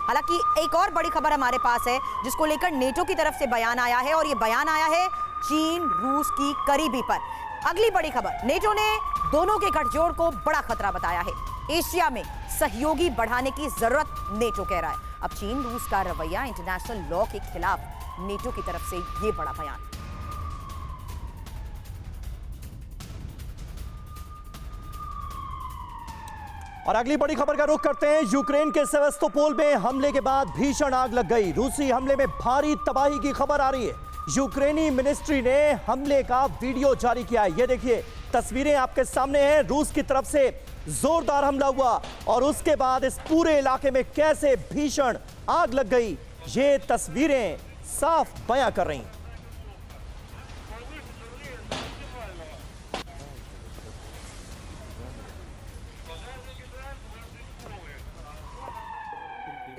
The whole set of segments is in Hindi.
हालांकि एक और बड़ी खबर हमारे पास है जिसको लेकर नेटो की तरफ से बयान आया है और ये बयान आया है चीन रूस की करीबी पर। अगली बड़ी खबर, नेटो ने दोनों के गठजोड़ को बड़ा खतरा बताया है। एशिया में सहयोगी बढ़ाने की जरूरत नेटो कह रहा है। अब चीन रूस का रवैया, इंटरनेशनल लॉ के खिलाफ नेटो की तरफ से ये बड़ा बयान। और अगली बड़ी खबर का रुख करते हैं। यूक्रेन के सेवास्तोपोल में हमले के बाद भीषण आग लग गई। रूसी हमले में भारी तबाही की खबर आ रही है। यूक्रेनी मिनिस्ट्री ने हमले का वीडियो जारी किया है। ये देखिए, तस्वीरें आपके सामने हैं। रूस की तरफ से जोरदार हमला हुआ और उसके बाद इस पूरे इलाके में कैसे भीषण आग लग गई, ये तस्वीरें साफ बयां कर रही हैं।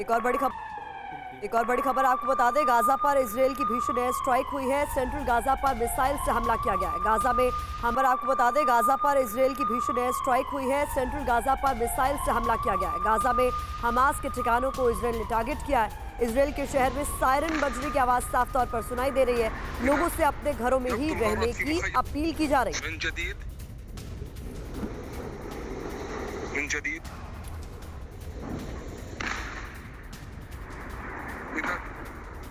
एक और बड़ी खबर आपको बता दें, गाजा पर इजरायल की भीषण एयर स्ट्राइक हुई है। सेंट्रल गाजा पर मिसाइल से हमला किया गया है। गाजा में खबर आपको बता दें, गाजा पर इजरायल की भीषण एयर स्ट्राइक हुई है। सेंट्रल गाजा पर मिसाइल से हमला किया गया है। गाजा में हमास के ठिकानों को इजरायल ने टारगेट किया है। इजरायल के शहर में सायरन बजने की आवाज साफ तौर पर सुनाई दे रही है। लोगों से अपने घरों में ही रहने की अपील की जा रही है।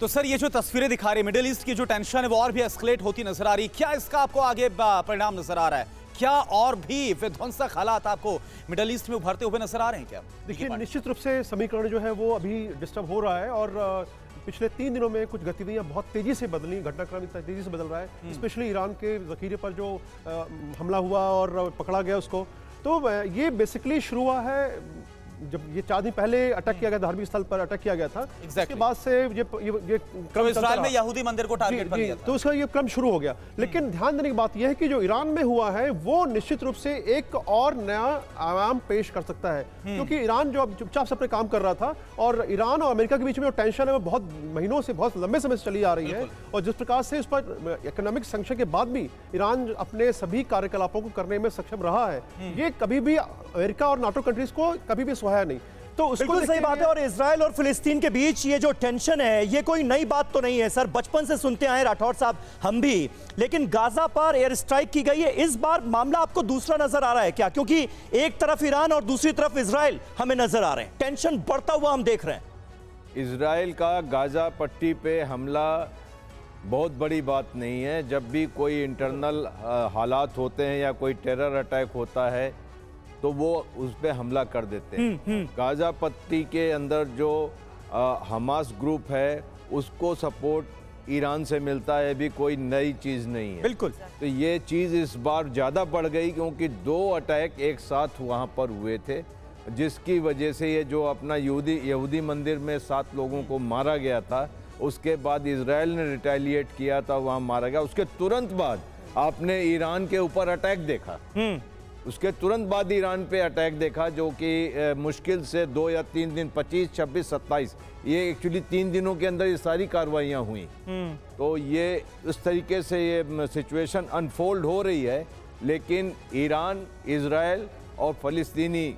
तो सर, ये जो तस्वीरें दिखा रही है, मिडिल ईस्ट की जो टेंशन है वो और भी एस्केलेट होती नजर आ रही है। क्या इसका आपको आगे परिणाम नजर आ रहा है? क्या और भी विध्वंसक हालात आपको मिडिल ईस्ट में उभरते हुए नजर आ रहे हैं क्या? देखिए, निश्चित रूप से समीकरण जो है वो अभी डिस्टर्ब हो रहा है और पिछले 3 दिनों में कुछ गतिविधियां बहुत तेजी से बदली, घटनाक्रम इतना तेजी से बदल रहा है। स्पेशली ईरान के जखीरे पर जो हमला हुआ और पकड़ा गया उसको, तो ये बेसिकली शुरू हुआ है जब ये 4 दिन पहले अटैक किया गया, धार्मिक स्थल पर अटैक किया गया था। उसके बाद से ये क्रम इस्राएल में यहूदी मंदिर को टारगेट कर लिया था। तो उसका ये क्रम शुरू हो गया। लेकिन ध्यान देने की बात यह है कि जो ईरान में हुआ है वो निश्चित रूप से एक और नया आयाम पेश कर सकता है, क्योंकि ईरान जो अब चुपचाप से अपने काम कर रहा था और ईरान और अमेरिका के बीच में जो टेंशन है वो बहुत महीनों से, बहुत लंबे समय से चली आ रही है। और जिस प्रकार से उस पर इकोनॉमिक सैंक्शन के बाद भी ईरान अपने सभी कार्यकलापों को करने में सक्षम रहा है, ये कभी भी अमेरिका और नाटो कंट्रीज को कभी भी सुहाया नहीं। तो बिल्कुल सही बात है। और इजराइल और फिलिस्तीन के बीच ये जो टेंशन है, ये कोई नई बात तो नहीं है सर, बचपन से सुनते आए राठौर साहब, हम भी। लेकिन गाजा पर एयर स्ट्राइक की गई है, इस बार मामला आपको दूसरा नजर आ रहा है क्या? क्योंकि एक तरफ ईरान और दूसरी तरफ इजराइल हमें नजर आ रहे हैं, टेंशन बढ़ता हुआ हम देख रहे हैं। इजराइल का गाजा पट्टी पे हमला बहुत बड़ी बात नहीं है। जब भी कोई इंटरनल हालात होते हैं या कोई टेरर अटैक होता है तो वो उस पर हमला कर देते हैं। गाजा पट्टी के अंदर जो हमास ग्रुप है उसको सपोर्ट ईरान से मिलता है, भी कोई नई चीज़ नहीं है। बिल्कुल। तो ये चीज़ इस बार ज़्यादा बढ़ गई क्योंकि 2 अटैक एक साथ वहाँ पर हुए थे, जिसकी वजह से ये जो अपना यहूदी मंदिर में 7 लोगों को मारा गया था, उसके बाद इजराइल ने रिटेलिएट किया था, वहाँ मारा गया। उसके तुरंत बाद आपने ईरान के ऊपर अटैक देखा, उसके तुरंत बाद ईरान पे अटैक देखा, जो कि मुश्किल से 2 या 3 दिन, 25, 26, 27, ये एक्चुअली 3 दिनों के अंदर ये सारी कार्रवाइयाँ हुई। तो ये इस तरीके से ये सिचुएशन अनफोल्ड हो रही है। लेकिन ईरान, इजराइल और फ़लस्तीनी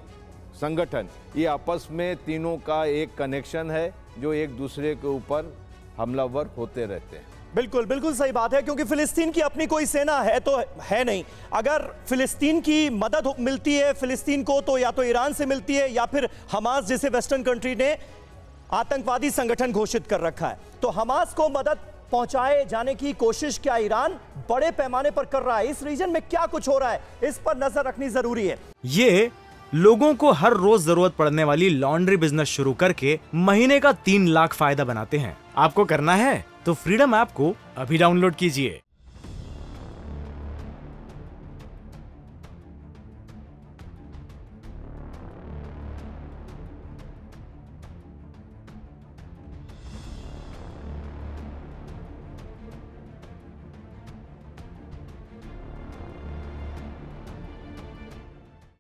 संगठन, ये आपस में तीनों का एक कनेक्शन है जो एक दूसरे के ऊपर हमलावर होते रहते हैं। बिल्कुल बिल्कुल सही बात है, क्योंकि फिलिस्तीन की अपनी कोई सेना है तो है नहीं। अगर फिलिस्तीन की मदद मिलती है फिलिस्तीन को, तो या तो ईरान से मिलती है या फिर हमास जैसे वेस्टर्न कंट्री ने आतंकवादी संगठन घोषित कर रखा है। तो हमास को मदद पहुंचाए जाने की कोशिश क्या ईरान बड़े पैमाने पर कर रहा है? इस रीजन में क्या कुछ हो रहा है, इस पर नजर रखनी जरूरी है। ये लोगों को हर रोज जरूरत पड़ने वाली लॉन्ड्री बिजनेस शुरू करके महीने का 3 लाख फायदा बनाते हैं। आपको करना है तो फ्रीडम ऐप को अभी डाउनलोड कीजिए।